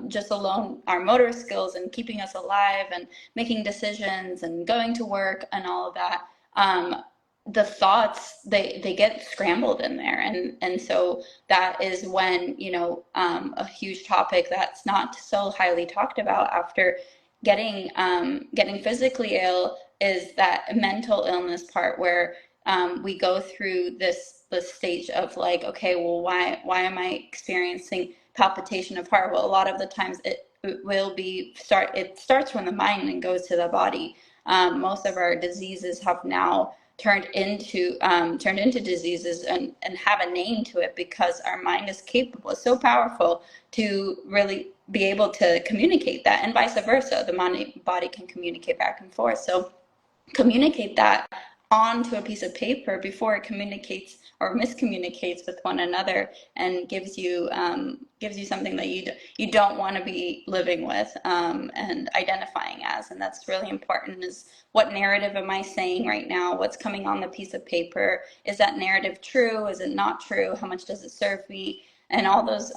just alone our motor skills and keeping us alive and making decisions and going to work and all of that, the thoughts, they get scrambled in there. And so that is when a huge topic that's not so highly talked about after getting physically ill is that mental illness part, where we go through this stage of like, okay, well, why am I experiencing palpitation of heart? Well, a lot of the times it starts from the mind and goes to the body. Most of our diseases have now turned into diseases and have a name to it because our mind is capable, it's so powerful to really be able to communicate that, and vice versa. The body can communicate back and forth. So communicate that onto a piece of paper before it communicates or miscommunicates with one another, and gives you something that you don't want to be living with, and identifying as. And that's really important, is what narrative am I saying right now? What's coming on the piece of paper? Is that narrative true? Is it not true? How much does it serve me? And all those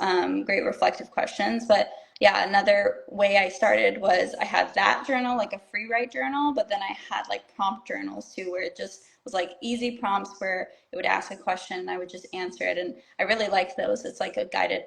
great reflective questions. But yeah, another way I started was I had that journal, like a free write journal, but then I had like prompt journals too, where it just was like easy prompts where it would ask a question and I would just answer it. And I really like those. It's like a guided,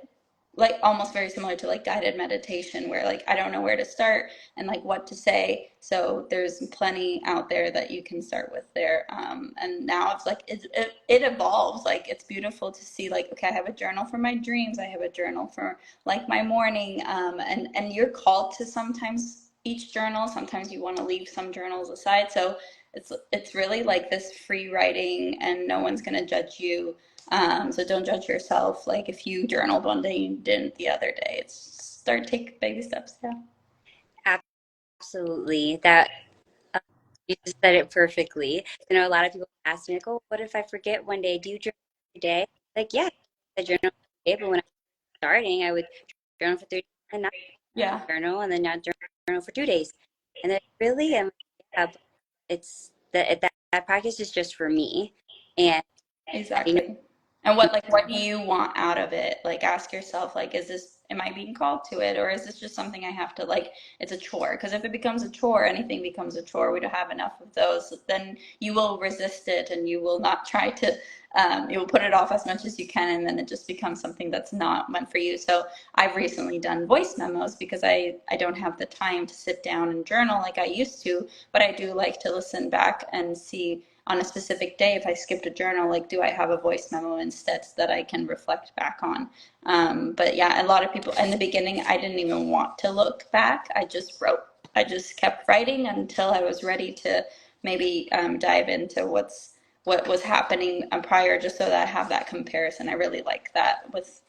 like almost very similar to like guided meditation, where like I don't know where to start and like what to say. So there's plenty out there that you can start with there. And now it's like it evolves. Like it's beautiful to see, like, okay, I have a journal for my dreams. I have a journal for like my morning. And you're called to sometimes each journal. Sometimes you want to leave some journals aside. So it's really like this free writing, and no one's going to judge you. So don't judge yourself. Like if you journaled one day, you didn't the other day. Take baby steps. Yeah. Absolutely. That you just said it perfectly. You know, a lot of people ask me, like, "Oh, what if I forget one day? Do you journal every day?" Like, yeah, I journal every day, but when I was starting, I would journal for 30 and not Yeah, journal, and then not journal for 2 days. And then really, yeah, but it's that practice is just for me, and I know. exactly. And what do you want out of it? Like ask yourself, like, am I being called to it, or is this just something I have to, like, it's a chore? Because if it becomes a chore, anything becomes a chore. We don't have enough of those. Then you will resist it, and you will not try to, you will put it off as much as you can, and then it just becomes something that's not meant for you. So I've recently done voice memos because I don't have the time to sit down and journal like I used to, but I do like to listen back and see on a specific day, if I skipped a journal, like, do I have a voice memo instead that I can reflect back on? But yeah, a lot of people in the beginning, I didn't even want to look back. I just wrote. I just kept writing until I was ready to maybe dive into what was happening prior, just so that I have that comparison. I really like that with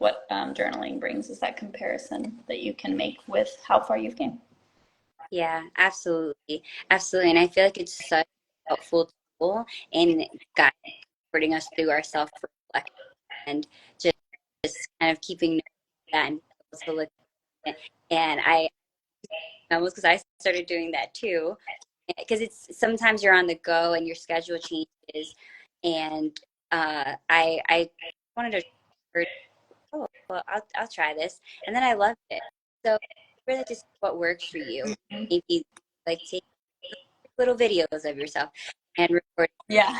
what journaling brings, is that comparison that you can make with how far you've came. Yeah, absolutely. Absolutely. And I feel like it's such a helpful tool in guiding, supporting us through our self-reflection, and just, just kind of keeping that and being able to look at it. And I almost, because I started doing that too, because it's sometimes you're on the go and your schedule changes. And I wanted to, oh, well, I'll try this. And then I loved it. So really just what works for you. Maybe like take little videos of yourself and record. Yeah.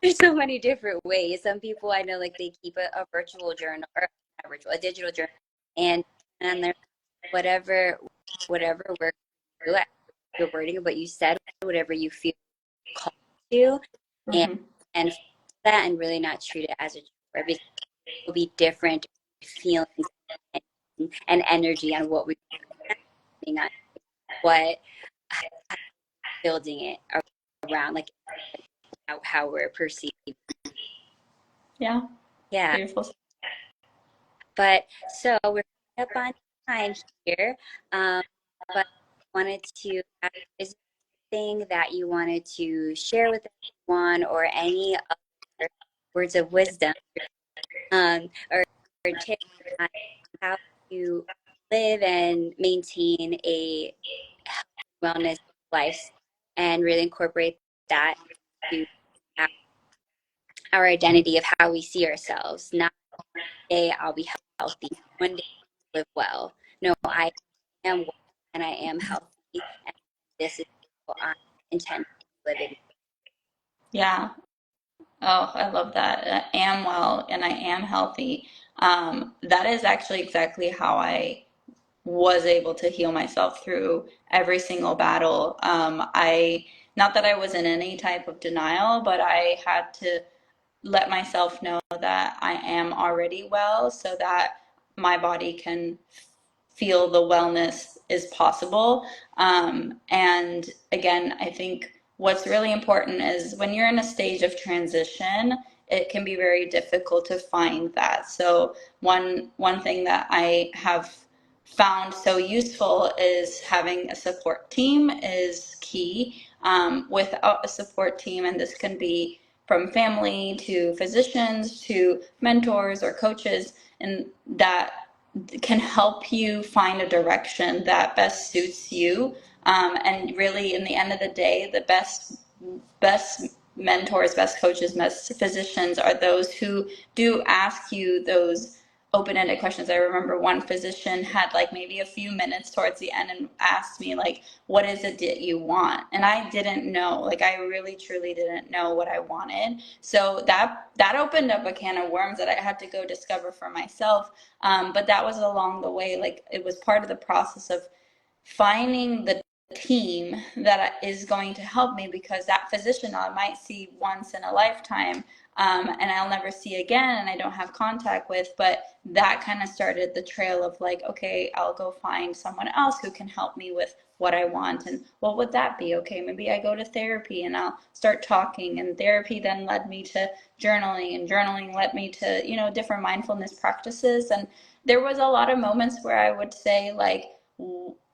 There's so many different ways. Some people I know, like, they keep a virtual journal, or not virtual, a digital journal, and their whatever works for you. You're wording, but you said whatever you feel called to, and Hmm. and that, and really not treat it as a chore, because it will be different feelings and energy on what we're on, what building it around, like how we're perceived. Yeah. Yeah. Beautiful. But so we're up on time here. Um, but I wanted to ask, is there anything that you wanted to share with everyone, or any other words of wisdom, or tips on how to live and maintain a wellness lifestyle, and really incorporate that to our identity of how we see ourselves? Not day I'll be healthy, one day I'll live well. No, I am well and I am healthy, and this is what I intend living. Yeah. Oh, I love that. I am well and I am healthy. That is actually exactly how I was able to heal myself through every single battle. Not that I was in any type of denial, but I had to let myself know that I am already well, so that my body can feel the wellness is possible. And again, I think what's really important is when you're in a stage of transition, it can be very difficult to find that. So one thing that I have found so useful is having a support team is key. Without a support team, and this can be from family to physicians to mentors or coaches, and that can help you find a direction that best suits you. And really, in the end of the day, the best mentors, best coaches, best physicians are those who do ask you those open-ended questions. I remember one physician had like maybe a few minutes towards the end and asked me like, what is it that you want? And I didn't know, like I really truly didn't know what I wanted. So that opened up a can of worms that I had to go discover for myself. But that was along the way, like it was part of the process of finding the team that is going to help me, because that physician I might see once in a lifetime, and I'll never see again and I don't have contact with. But that kind of started the trail of like, okay, I'll go find someone else who can help me with what I want. And what would that be? Okay, maybe I go to therapy and I'll start talking, and therapy then led me to journaling, and journaling led me to, you know, different mindfulness practices. And there was a lot of moments where I would say like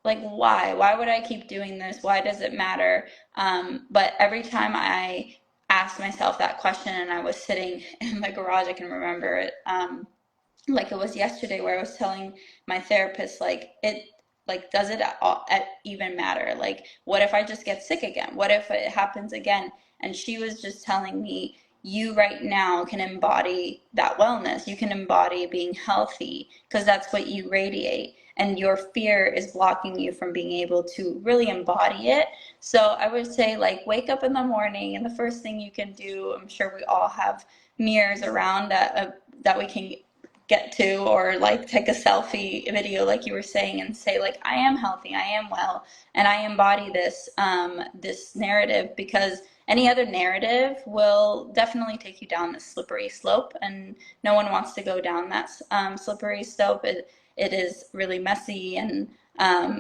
why would I keep doing this? Why does it matter? But every time I asked myself that question, and I was sitting in the garage, I can remember it like it was yesterday, where I was telling my therapist, like, does it even matter? Like, what if I just get sick again? What if it happens again? And she was just telling me, you right now can embody that wellness. You can embody being healthy, because that's what you radiate. And your fear is blocking you from being able to really embody it. So I would say, like, wake up in the morning, and the first thing you can do, I'm sure we all have mirrors around that we can get to, or like take a selfie video like you were saying, and say like, I am healthy, I am well, and I embody this narrative, because any other narrative will definitely take you down this slippery slope, and no one wants to go down that slippery slope. It is really messy, and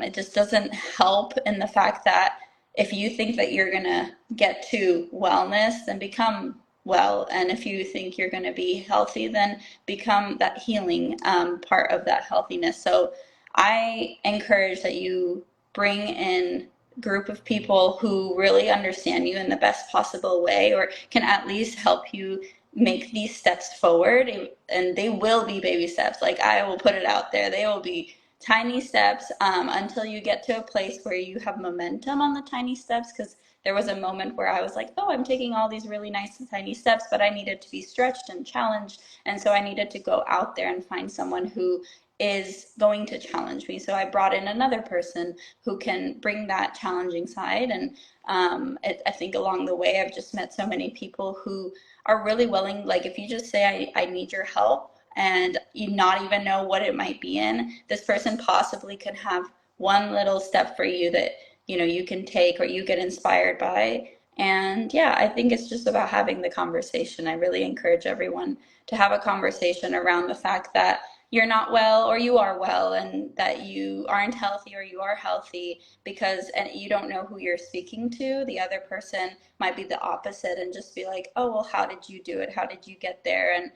it just doesn't help in the fact that if you think that you're gonna get to wellness, then become well. And if you think you're going to be healthy, then become that healing part of that healthiness. So I encourage that you bring in a group of people who really understand you in the best possible way, or can at least help you make these steps forward. And they will be baby steps. Like, I will put it out there, they will be tiny steps until you get to a place where you have momentum on the tiny steps. Because there was a moment where I was like, oh, I'm taking all these really nice and tiny steps, but I needed to be stretched and challenged. And so I needed to go out there and find someone who is going to challenge me. So I brought in another person who can bring that challenging side. And I think along the way, I've just met so many people who are really willing. Like, if you just say, I need your help, and you not even know what it might be in, this person possibly could have one little step for you that, you know, you can take or you get inspired by. And yeah, I think it's just about having the conversation. I really encourage everyone to have a conversation around the fact that you're not well or you are well, and that you aren't healthy or you are healthy, because and you don't know who you're speaking to. The other person might be the opposite and just be like, oh, well, how did you do it? How did you get there? And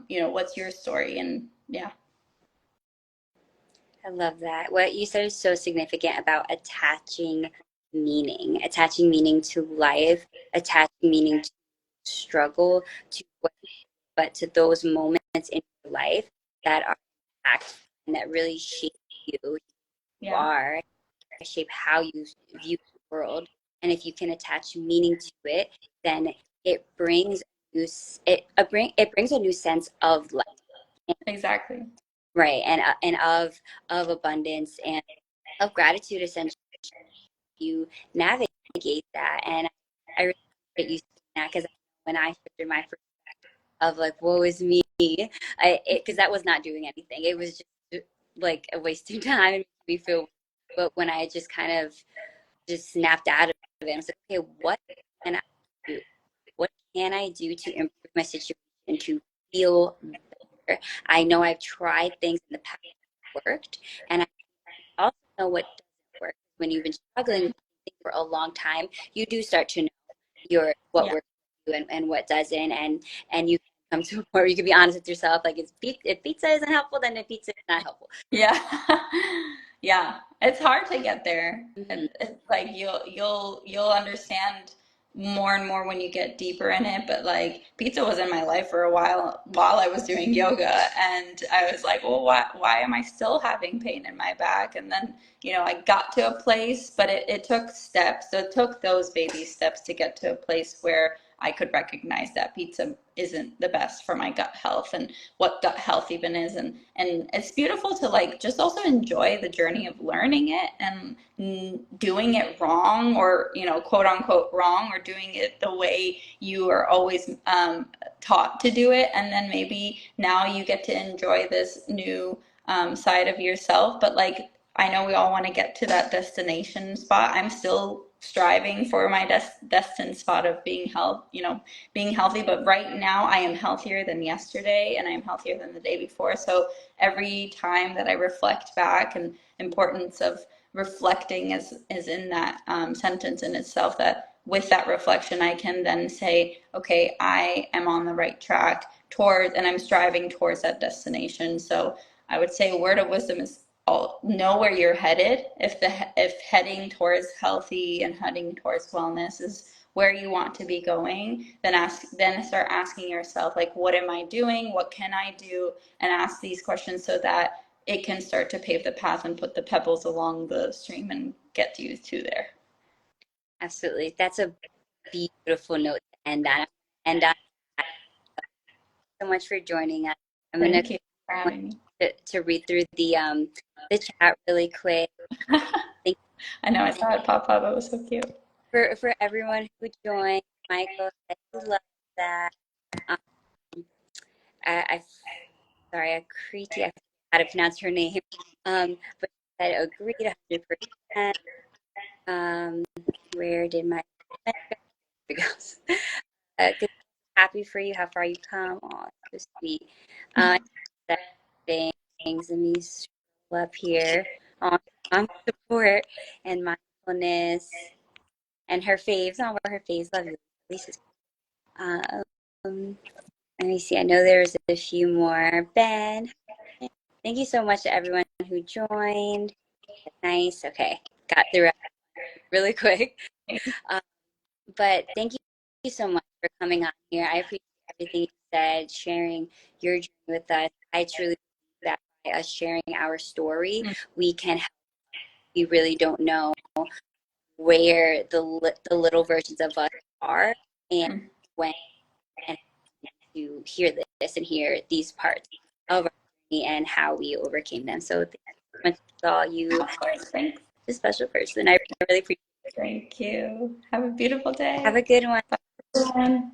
you know, what's your story? And yeah. I love that. What you said is so significant about attaching meaning to life, attaching meaning to struggle, to what, but to those moments in your life that are impactful and that really shape you, who you Yeah, are, shape how you view the world. And if you can attach meaning to it, then it brings it brings a new sense of life, exactly. right? And of abundance and of gratitude. Essentially, you navigate that. And I really appreciate you saying that, because when I shared my first of like, woe is me, because that was not doing anything. It was just like a wasting time and made me feel. But when I just kind of just snapped out of it, I was like, okay, what can I do? What can I do to improve my situation, to feel better? I know I've tried things in the past worked, and I also know what doesn't work. When you've been struggling with something for a long time, you do start to know what Yeah. works for you and what doesn't, and you can come to a point where you can be honest with yourself. Like, if pizza isn't helpful, then the pizza is not helpful. Yeah. Yeah. It's hard to get there. Hmm. It's like you'll understand more and more when you get deeper in it. But like pizza was in my life for a while I was doing yoga, and I was like, well, why am I still having pain in my back? And then, I got to a place, but it took steps. So it took those baby steps to get to a place where I could recognize that pizza isn't the best for my gut health and what gut health even is. And it's beautiful to like just also enjoy the journey of learning it and doing it wrong, or quote unquote wrong, or doing it the way you are always taught to do it. And then maybe now you get to enjoy this new side of yourself. But like, I know we all want to get to that destination spot. I'm still striving for my destined spot of being healthy. But right now I am healthier than yesterday, and I am healthier than the day before. So every time that I reflect back, and importance of reflecting is in that sentence in itself, that with that reflection I can then say, okay, I am on the right track towards, and I'm striving towards that destination. So I would say a word of wisdom is know where you're headed. If heading towards healthy and heading towards wellness is where you want to be going, then start asking yourself, like, what am I doing? What can I do? And ask these questions so that it can start to pave the path and put the pebbles along the stream and get you to there. Absolutely. That's a beautiful note to end on. And so much for joining us. I'm gonna Thank you for having me. to read through the chat really quick. Thank I know, I saw it pop up. It was so cute. you for everyone who joined. Michael said he loved that. Um, I sorry, Akriti, I forgot how to pronounce her name. But she said agreed 100%. Um, where did my goes? Good, happy for you, how far you come. Oh, so sweet. That things. Let me scroll up here on support and mindfulness and her faves. Oh, her faves. Love you, Lisa's. Um, let me see. I know there's a few more. Ben, thank you so much to everyone who joined. Nice. Okay, got through it really quick. Um, but thank you so much for coming on here. I appreciate everything you said, sharing your journey with us. I truly believe that by us sharing our story, we can help. We really don't know where the little versions of us are, and when and to hear this and hear these parts of our journey and how we overcame them. So thank you so much for all you, Of course, thanks. a special person. I really appreciate it. Thank you. Have a beautiful Have day. a good one. Bye, everyone.